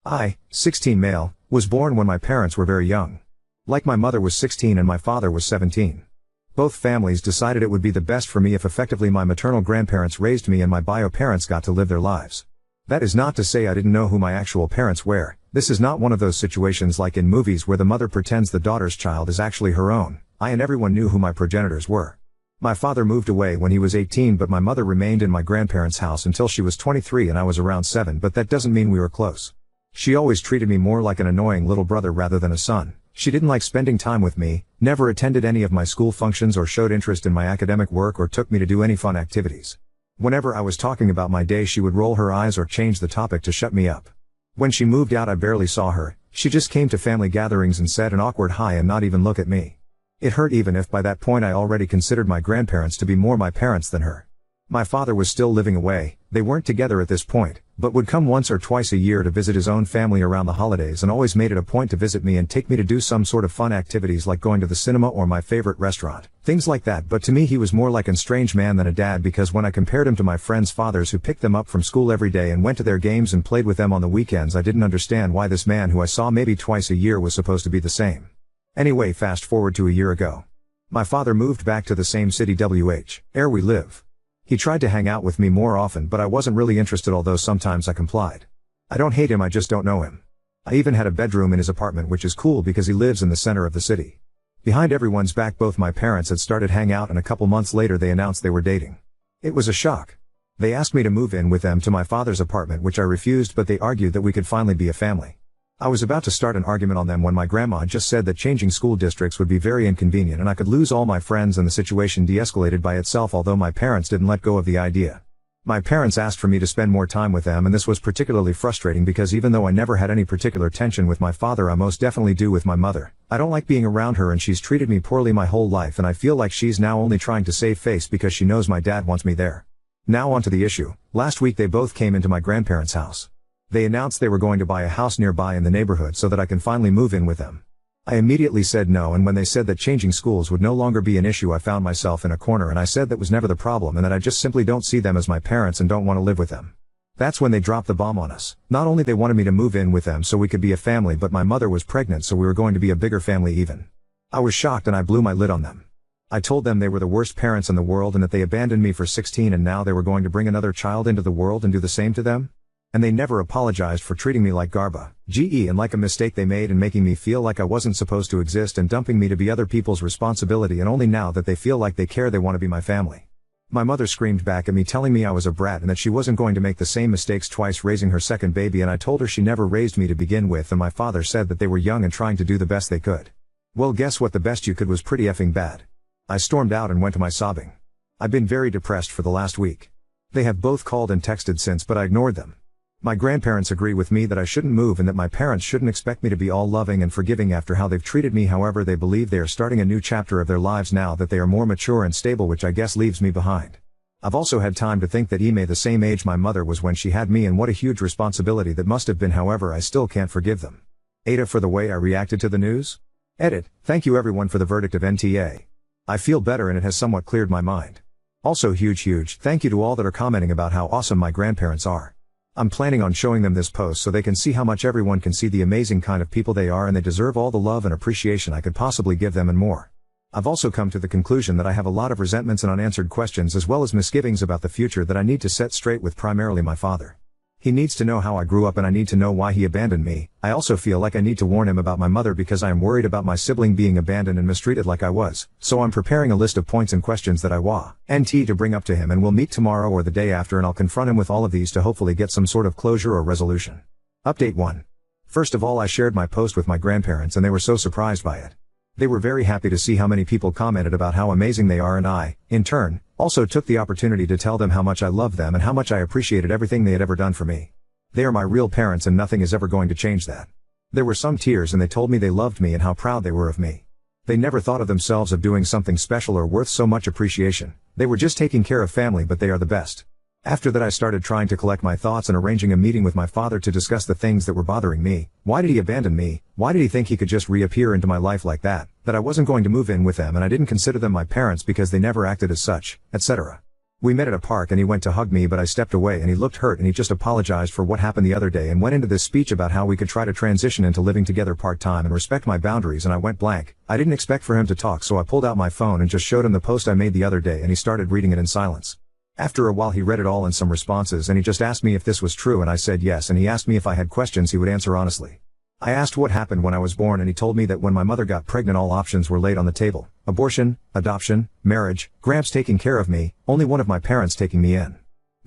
I, 16 male, was born when my parents were very young. Like my mother was 16 and my father was 17. Both families decided it would be the best for me if effectively my maternal grandparents raised me and my bio parents got to live their lives. That is not to say I didn't know who my actual parents were. This is not one of those situations like in movies where the mother pretends the daughter's child is actually her own. I and everyone knew who my progenitors were. My father moved away when he was 18, but my mother remained in my grandparents' house until she was 23 and I was around 7, but that doesn't mean we were close. She always treated me more like an annoying little brother rather than a son. She didn't like spending time with me, never attended any of my school functions or showed interest in my academic work or took me to do any fun activities. Whenever I was talking about my day, she would roll her eyes or change the topic to shut me up. When she moved out, I barely saw her. She just came to family gatherings and said an awkward hi and not even look at me. It hurt even if by that point I already considered my grandparents to be more my parents than her. My father was still living away. They weren't together at this point, but would come once or twice a year to visit his own family around the holidays and always made it a point to visit me and take me to do some sort of fun activities like going to the cinema or my favorite restaurant. Things like that, but to me he was more like an estranged man than a dad, because when I compared him to my friends' fathers who picked them up from school every day and went to their games and played with them on the weekends, I didn't understand why this man who I saw maybe twice a year was supposed to be the same. Anyway, fast forward to a year ago. My father moved back to the same city where we live. He tried to hang out with me more often, but I wasn't really interested, although sometimes I complied. I don't hate him, I just don't know him. I even had a bedroom in his apartment, which is cool because he lives in the center of the city. Behind everyone's back, both my parents had started hang out, and a couple months later they announced they were dating. It was a shock. They asked me to move in with them to my father's apartment, which I refused, but they argued that we could finally be a family. I was about to start an argument on them when my grandma just said that changing school districts would be very inconvenient and I could lose all my friends, and the situation de-escalated by itself, although my parents didn't let go of the idea. My parents asked for me to spend more time with them, and this was particularly frustrating because even though I never had any particular tension with my father, I most definitely do with my mother. I don't like being around her and she's treated me poorly my whole life, and I feel like she's now only trying to save face because she knows my dad wants me there. Now onto the issue. Last week they both came into my grandparents' house. They announced they were going to buy a house nearby in the neighborhood so that I can finally move in with them. I immediately said no, and when they said that changing schools would no longer be an issue, I found myself in a corner, and I said that was never the problem and that I just simply don't see them as my parents and don't want to live with them. That's when they dropped the bomb on us. Not only they wanted me to move in with them so we could be a family, but my mother was pregnant, so we were going to be a bigger family even. I was shocked and I blew my lid on them. I told them they were the worst parents in the world and that they abandoned me for 16 and now they were going to bring another child into the world and do the same to them. And they never apologized for treating me like garbage and like a mistake they made and making me feel like I wasn't supposed to exist and dumping me to be other people's responsibility, and only now that they feel like they care they want to be my family. My mother screamed back at me telling me I was a brat and that she wasn't going to make the same mistakes twice raising her second baby, and I told her she never raised me to begin with, and my father said that they were young and trying to do the best they could. Well, guess what? The best you could was pretty effing bad. I stormed out and went to my sobbing. I've been very depressed for the last week. They have both called and texted since, but I ignored them. My grandparents agree with me that I shouldn't move and that my parents shouldn't expect me to be all loving and forgiving after how they've treated me. However, they believe they are starting a new chapter of their lives now that they are more mature and stable, which I guess leaves me behind. I've also had time to think that Ime the same age my mother was when she had me, and what a huge responsibility that must have been. However, I still can't forgive them. Ada for the way I reacted to the news. Edit. Thank you everyone for the verdict of NTA. I feel better and it has somewhat cleared my mind. Also huge thank you to all that are commenting about how awesome my grandparents are. I'm planning on showing them this post so they can see how much everyone can see the amazing kind of people they are, and they deserve all the love and appreciation I could possibly give them and more. I've also come to the conclusion that I have a lot of resentments and unanswered questions as well as misgivings about the future that I need to set straight with primarily my father. He needs to know how I grew up and I need to know why he abandoned me. I also feel like I need to warn him about my mother because I am worried about my sibling being abandoned and mistreated like I was, so I'm preparing a list of points and questions that I want to bring up to him, and we'll meet tomorrow or the day after and I'll confront him with all of these to hopefully get some sort of closure or resolution. Update 1. First of all, I shared my post with my grandparents and they were so surprised by it. They were very happy to see how many people commented about how amazing they are, and I, in turn, also took the opportunity to tell them how much I loved them and how much I appreciated everything they had ever done for me. They are my real parents and nothing is ever going to change that. There were some tears and they told me they loved me and how proud they were of me. They never thought of themselves of doing something special or worth so much appreciation. They were just taking care of family, but they are the best. After that I started trying to collect my thoughts and arranging a meeting with my father to discuss the things that were bothering me. Why did he abandon me? Why did he think he could just reappear into my life like that? That I wasn't going to move in with them and I didn't consider them my parents because they never acted as such, etc. We met at a park and he went to hug me, but I stepped away and he looked hurt and he just apologized for what happened the other day and went into this speech about how we could try to transition into living together part-time and respect my boundaries, and I went blank. I didn't expect for him to talk, so I pulled out my phone and just showed him the post I made the other day, and he started reading it in silence. After a while he read it all and some responses, and he just asked me if this was true, and I said yes, and he asked me if I had questions he would answer honestly. I asked what happened when I was born, and he told me that when my mother got pregnant all options were laid on the table: abortion, adoption, marriage, Gramps taking care of me, only one of my parents taking me in.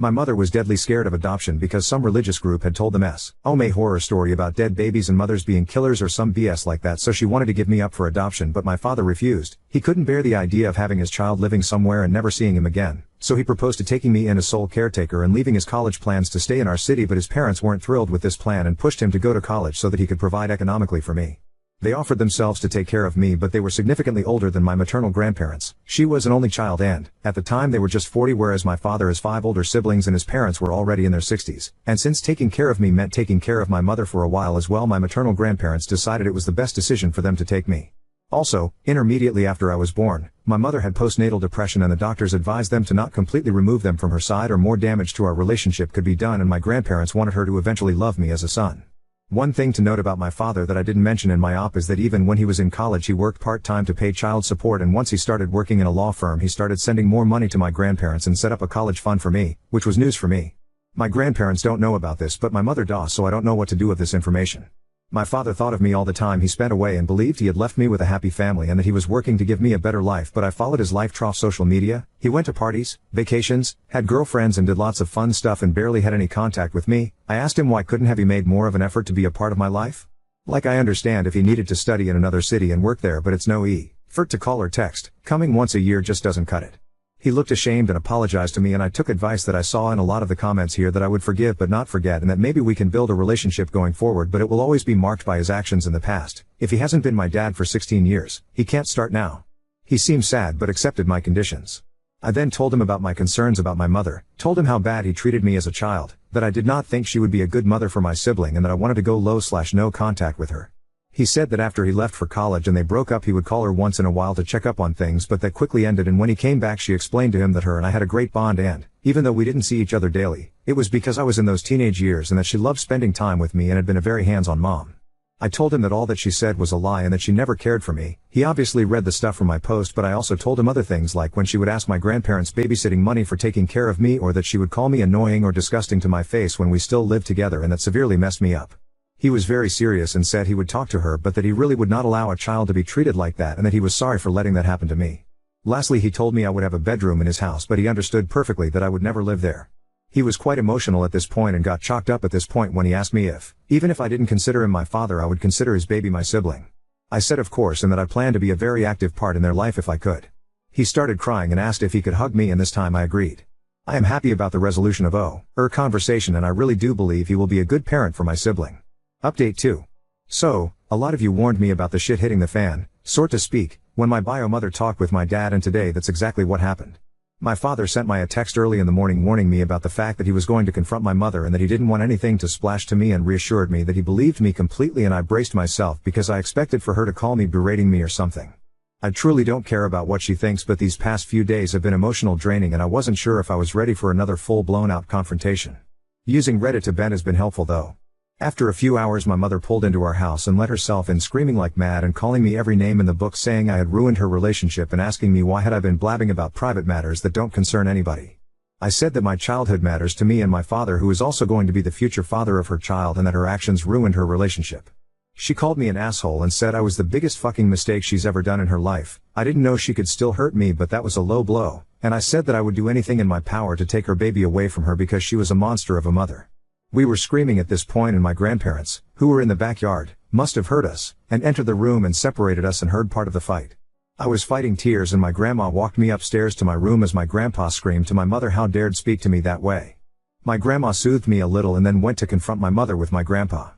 My mother was deadly scared of adoption because some religious group had told them a horror story about dead babies and mothers being killers or some BS like that, so she wanted to give me up for adoption, but my father refused. He couldn't bear the idea of having his child living somewhere and never seeing him again, so he proposed to taking me in as sole caretaker and leaving his college plans to stay in our city, but his parents weren't thrilled with this plan and pushed him to go to college so that he could provide economically for me. They offered themselves to take care of me, but they were significantly older than my maternal grandparents. She was an only child and, at the time, they were just 40, whereas my father has 5 older siblings and his parents were already in their 60s. And since taking care of me meant taking care of my mother for a while as well, my maternal grandparents decided it was the best decision for them to take me. Also, intermediately after I was born, my mother had postnatal depression and the doctors advised them to not completely remove them from her side or more damage to our relationship could be done, and my grandparents wanted her to eventually love me as a son. One thing to note about my father that I didn't mention in my op is that even when he was in college he worked part-time to pay child support, and once he started working in a law firm he started sending more money to my grandparents and set up a college fund for me, which was news for me. My grandparents don't know about this, but my mother does, so I don't know what to do with this information. My father thought of me all the time he spent away and believed he had left me with a happy family and that he was working to give me a better life, but I followed his life trough social media. He went to parties, vacations, had girlfriends and did lots of fun stuff and barely had any contact with me. I asked him why couldn't have he made more of an effort to be a part of my life? Like, I understand if he needed to study in another city and work there, but it's no effort to call or text. Coming once a year just doesn't cut it. He looked ashamed and apologized to me, and I took advice that I saw in a lot of the comments here that I would forgive but not forget, and that maybe we can build a relationship going forward, but it will always be marked by his actions in the past. If he hasn't been my dad for 16 years, he can't start now. He seemed sad but accepted my conditions. I then told him about my concerns about my mother, told him how bad he treated me as a child, that I did not think she would be a good mother for my sibling, and that I wanted to go low/no contact with her. He said that after he left for college and they broke up he would call her once in a while to check up on things, but that quickly ended, and when he came back she explained to him that her and I had a great bond, and, even though we didn't see each other daily, it was because I was in those teenage years and that she loved spending time with me and had been a very hands-on mom. I told him that all that she said was a lie and that she never cared for me. He obviously read the stuff from my post, but I also told him other things, like when she would ask my grandparents babysitting money for taking care of me, or that she would call me annoying or disgusting to my face when we still lived together, and that severely messed me up. He was very serious and said he would talk to her, but that he really would not allow a child to be treated like that, and that he was sorry for letting that happen to me. Lastly, he told me I would have a bedroom in his house, but he understood perfectly that I would never live there. He was quite emotional at this point and got chalked up at this point when he asked me if, even if I didn't consider him my father, I would consider his baby my sibling. I said of course, and that I planned to be a very active part in their life if I could. He started crying and asked if he could hug me, and this time I agreed. I am happy about the resolution of our conversation, and I really do believe he will be a good parent for my sibling. Update 2. So, a lot of you warned me about the shit hitting the fan, sort to speak, when my bio mother talked with my dad, and today that's exactly what happened. My father sent me a text early in the morning warning me about the fact that he was going to confront my mother and that he didn't want anything to splash to me, and reassured me that he believed me completely, and I braced myself because I expected for her to call me berating me or something. I truly don't care about what she thinks, but these past few days have been emotional draining and I wasn't sure if I was ready for another full-blown out confrontation. Using Reddit to vent has been helpful though. After a few hours my mother pulled into our house and let herself in, screaming like mad and calling me every name in the book, saying I had ruined her relationship and asking me why had I been blabbing about private matters that don't concern anybody. I said that my childhood matters to me and my father, who is also going to be the future father of her child, and that her actions ruined her relationship. She called me an asshole and said I was the biggest fucking mistake she's ever done in her life. I didn't know she could still hurt me, but that was a low blow, and I said that I would do anything in my power to take her baby away from her because she was a monster of a mother. We were screaming at this point, and my grandparents, who were in the backyard, must have heard us, and entered the room and separated us and heard part of the fight. I was fighting tears, and my grandma walked me upstairs to my room as my grandpa screamed to my mother, "How dared speak to me that way?" My grandma soothed me a little and then went to confront my mother with my grandpa.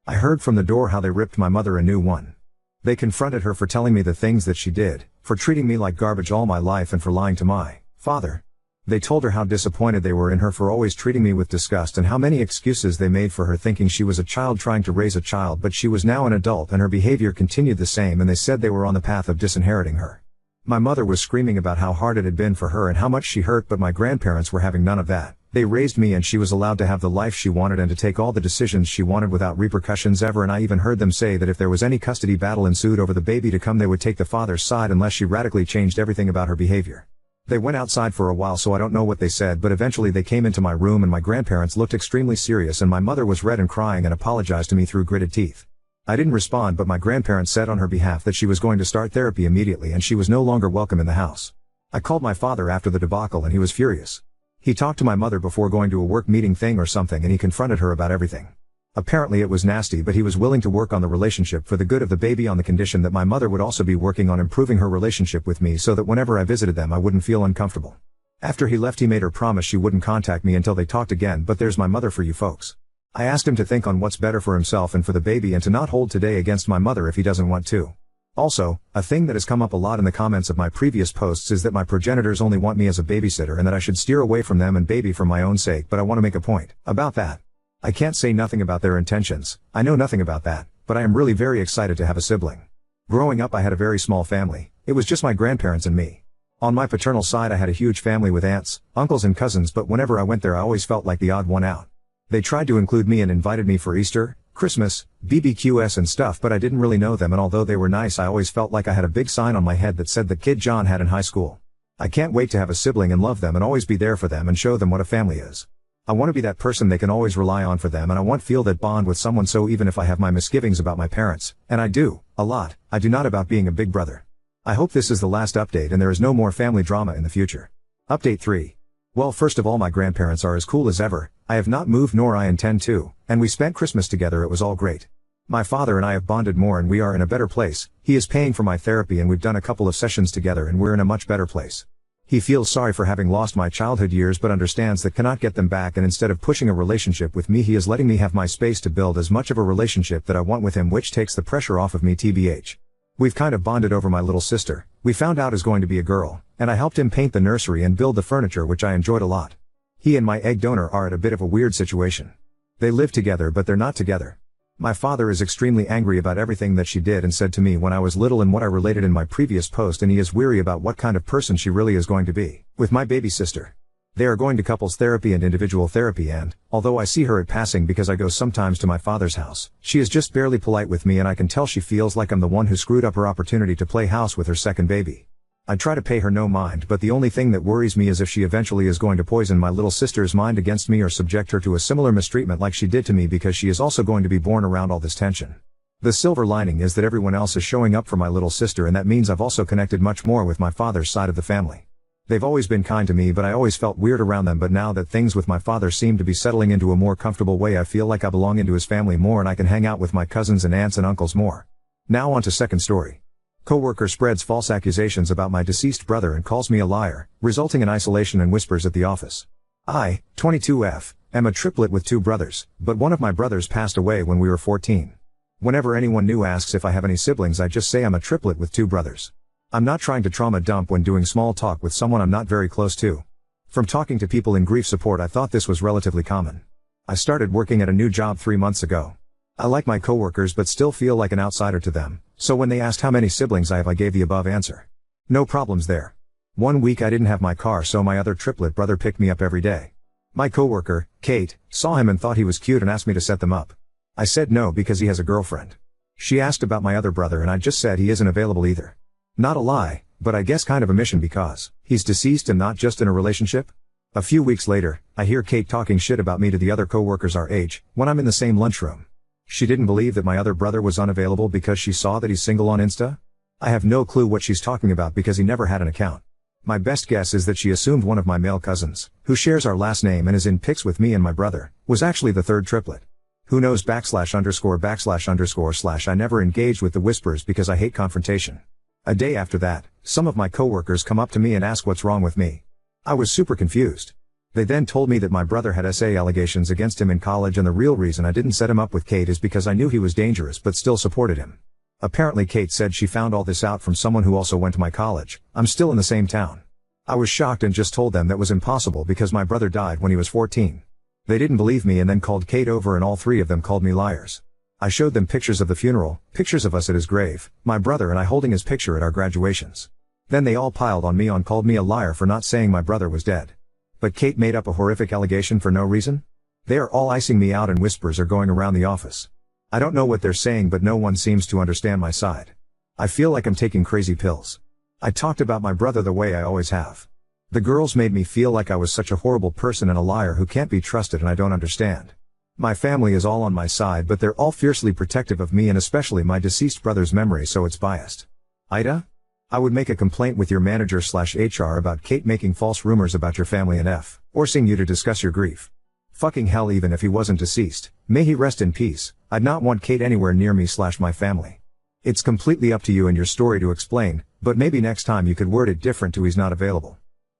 I heard from the door how they ripped my mother a new one. They confronted her for telling me the things that she did, for treating me like garbage all my life, and for lying to my father. They told her how disappointed they were in her for always treating me with disgust, and how many excuses they made for her, thinking she was a child trying to raise a child, but she was now an adult and her behavior continued the same, and they said they were on the path of disinheriting her. My mother was screaming about how hard it had been for her and how much she hurt, but my grandparents were having none of that. They raised me and she was allowed to have the life she wanted and to take all the decisions she wanted without repercussions ever, and I even heard them say that if there was any custody battle ensued over the baby to come, they would take the father's side unless she radically changed everything about her behavior. They went outside for a while, so I don't know what they said, but eventually they came into my room and my grandparents looked extremely serious and my mother was red and crying and apologized to me through gritted teeth. I didn't respond, but my grandparents said on her behalf that she was going to start therapy immediately and she was no longer welcome in the house. I called my father after the debacle and he was furious. He talked to my mother before going to a work meeting thing or something and he confronted her about everything. Apparently it was nasty, but he was willing to work on the relationship for the good of the baby on the condition that my mother would also be working on improving her relationship with me so that whenever I visited them I wouldn't feel uncomfortable. After he left he made her promise she wouldn't contact me until they talked again, but there's my mother for you folks. I asked him to think on what's better for himself and for the baby and to not hold today against my mother if he doesn't want to. Also, a thing that has come up a lot in the comments of my previous posts is that my progenitors only want me as a babysitter and that I should steer away from them and baby for my own sake, but I want to make a point about that. I can't say nothing about their intentions, I know nothing about that, but I am really very excited to have a sibling. Growing up I had a very small family, it was just my grandparents and me. On my paternal side I had a huge family with aunts, uncles and cousins, but whenever I went there I always felt like the odd one out. They tried to include me and invited me for Easter, Christmas, BBQs and stuff, but I didn't really know them, and although they were nice I always felt like I had a big sign on my head that said the kid John had in high school. I can't wait to have a sibling and love them and always be there for them and show them what a family is. I want to be that person they can always rely on for them, and I want to feel that bond with someone, so even if I have my misgivings about my parents, and I do, a lot, I do not about being a big brother. I hope this is the last update and there is no more family drama in the future. Update 3. Well, first of all, my grandparents are as cool as ever, I have not moved nor I intend to, and we spent Christmas together, it was all great. My father and I have bonded more and we are in a better place. He is paying for my therapy and we've done a couple of sessions together and we're in a much better place. He feels sorry for having lost my childhood years but understands that cannot get them back, and instead of pushing a relationship with me he is letting me have my space to build as much of a relationship that I want with him, which takes the pressure off of me tbh. We've kind of bonded over my little sister, we found out is going to be a girl, and I helped him paint the nursery and build the furniture, which I enjoyed a lot. He and my egg donor are at a bit of a weird situation. They live together but they're not together. My father is extremely angry about everything that she did and said to me when I was little and what I related in my previous post, and he is weary about what kind of person she really is going to be with my baby sister. They are going to couples therapy and individual therapy, and, although I see her at passing because I go sometimes to my father's house, she is just barely polite with me and I can tell she feels like I'm the one who screwed up her opportunity to play house with her second baby. I try to pay her no mind, but the only thing that worries me is if she eventually is going to poison my little sister's mind against me or subject her to a similar mistreatment like she did to me, because she is also going to be born around all this tension. The silver lining is that everyone else is showing up for my little sister, and that means I've also connected much more with my father's side of the family. They've always been kind to me, but I always felt weird around them, but now that things with my father seem to be settling into a more comfortable way, I feel like I belong into his family more and I can hang out with my cousins and aunts and uncles more. Now on to second story. Coworker spreads false accusations about my deceased brother and calls me a liar, resulting in isolation and whispers at the office. I, 22F, am a triplet with 2 brothers, but one of my brothers passed away when we were 14. Whenever anyone new asks if I have any siblings, I just say I'm a triplet with 2 brothers. I'm not trying to trauma dump when doing small talk with someone I'm not very close to. From talking to people in grief support, I thought this was relatively common. I started working at a new job 3 months ago. I like my coworkers but still feel like an outsider to them, so when they asked how many siblings I have, I gave the above answer. No problems there. One week I didn't have my car, so my other triplet brother picked me up every day. My coworker, Kate, saw him and thought he was cute and asked me to set them up. I said no because he has a girlfriend. She asked about my other brother and I just said he isn't available either. Not a lie, but I guess kind of a mission because he's deceased and not just in a relationship. A few weeks later, I hear Kate talking shit about me to the other coworkers our age, when I'm in the same lunchroom. She didn't believe that my other brother was unavailable because she saw that he's single on Insta? I have no clue what she's talking about because he never had an account. My best guess is that she assumed one of my male cousins, who shares our last name and is in pics with me and my brother, was actually the third triplet. Who knows /__// I never engaged with the whispers because I hate confrontation. A day after that, some of my coworkers come up to me and ask what's wrong with me. I was super confused. They then told me that my brother had SA allegations against him in college and the real reason I didn't set him up with Kate is because I knew he was dangerous but still supported him. Apparently Kate said she found all this out from someone who also went to my college. I'm still in the same town. I was shocked and just told them that was impossible because my brother died when he was 14. They didn't believe me and then called Kate over and all 3 of them called me liars. I showed them pictures of the funeral, pictures of us at his grave, my brother and I holding his picture at our graduations. Then they all piled on me and called me a liar for not saying my brother was dead. But Kate made up a horrific allegation for no reason? They are all icing me out and whispers are going around the office. I don't know what they're saying, but no one seems to understand my side. I feel like I'm taking crazy pills. I talked about my brother the way I always have. The girls made me feel like I was such a horrible person and a liar who can't be trusted, and I don't understand. My family is all on my side, but they're all fiercely protective of me and especially my deceased brother's memory, so it's biased. Ida? I would make a complaint with your manager/HR about Kate making false rumors about your family and forcing you to discuss your grief. Fucking hell, even if he wasn't deceased, may he rest in peace, I'd not want Kate anywhere near me/my family. It's completely up to you and your story to explain, but maybe next time you could word it different to he's not available.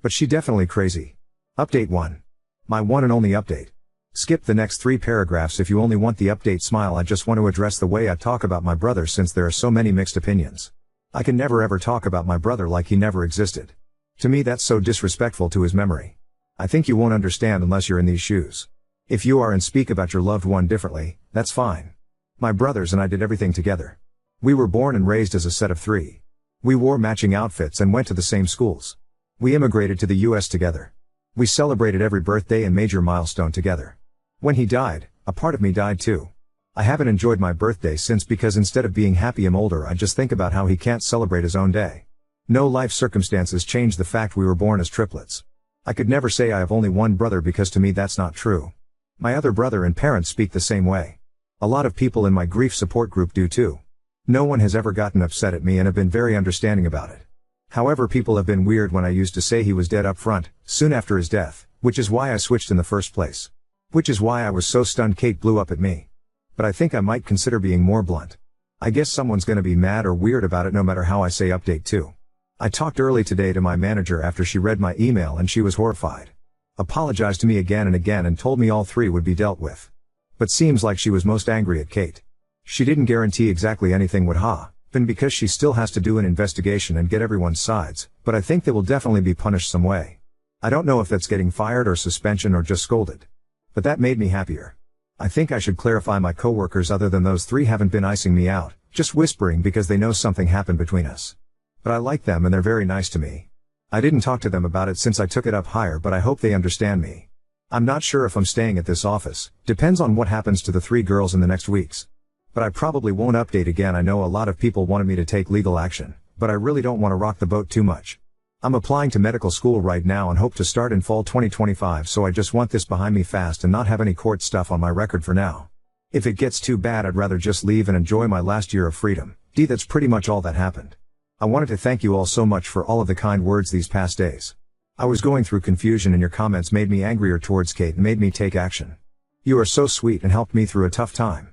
But she definitely crazy. Update 1. My one and only update. Skip the next 3 paragraphs if you only want the update. Smile. I just want to address the way I talk about my brother since there are so many mixed opinions. I can never ever talk about my brother like he never existed. To me that's so disrespectful to his memory. I think you won't understand unless you're in these shoes. If you are and speak about your loved one differently, that's fine. My brothers and I did everything together. We were born and raised as a set of 3. We wore matching outfits and went to the same schools. We immigrated to the US together. We celebrated every birthday and major milestone together. When he died, a part of me died too. I haven't enjoyed my birthday since because instead of being happy I'm older, I just think about how he can't celebrate his own day. No life circumstances change the fact we were born as triplets. I could never say I have only one brother because to me that's not true. My other brother and parents speak the same way. A lot of people in my grief support group do too. No one has ever gotten upset at me and have been very understanding about it. However, people have been weird when I used to say he was dead up front, soon after his death, which is why I switched in the first place. Which is why I was so stunned Kate blew up at me. But I think I might consider being more blunt. I guess someone's gonna be mad or weird about it no matter how I say update 2. I talked early today to my manager after she read my email and she was horrified. Apologized to me again and again and told me all 3 would be dealt with. But seems like she was most angry at Kate. She didn't guarantee exactly anything would happen because she still has to do an investigation and get everyone's sides, but I think they will definitely be punished some way. I don't know if that's getting fired or suspension or just scolded. But that made me happier. I think I should clarify my coworkers other than those 3 haven't been icing me out, just whispering because they know something happened between us. But I like them and they're very nice to me. I didn't talk to them about it since I took it up higher, but I hope they understand me. I'm not sure if I'm staying at this office, depends on what happens to the 3 girls in the next weeks. But I probably won't update again. I know a lot of people wanted me to take legal action, but I really don't want to rock the boat too much. I'm applying to medical school right now and hope to start in fall 2025, so I just want this behind me fast and not have any court stuff on my record for now. If it gets too bad I'd rather just leave and enjoy my last year of freedom. That's pretty much all that happened. I wanted to thank you all so much for all of the kind words these past days. I was going through confusion and your comments made me angrier towards Kate and made me take action. You are so sweet and helped me through a tough time.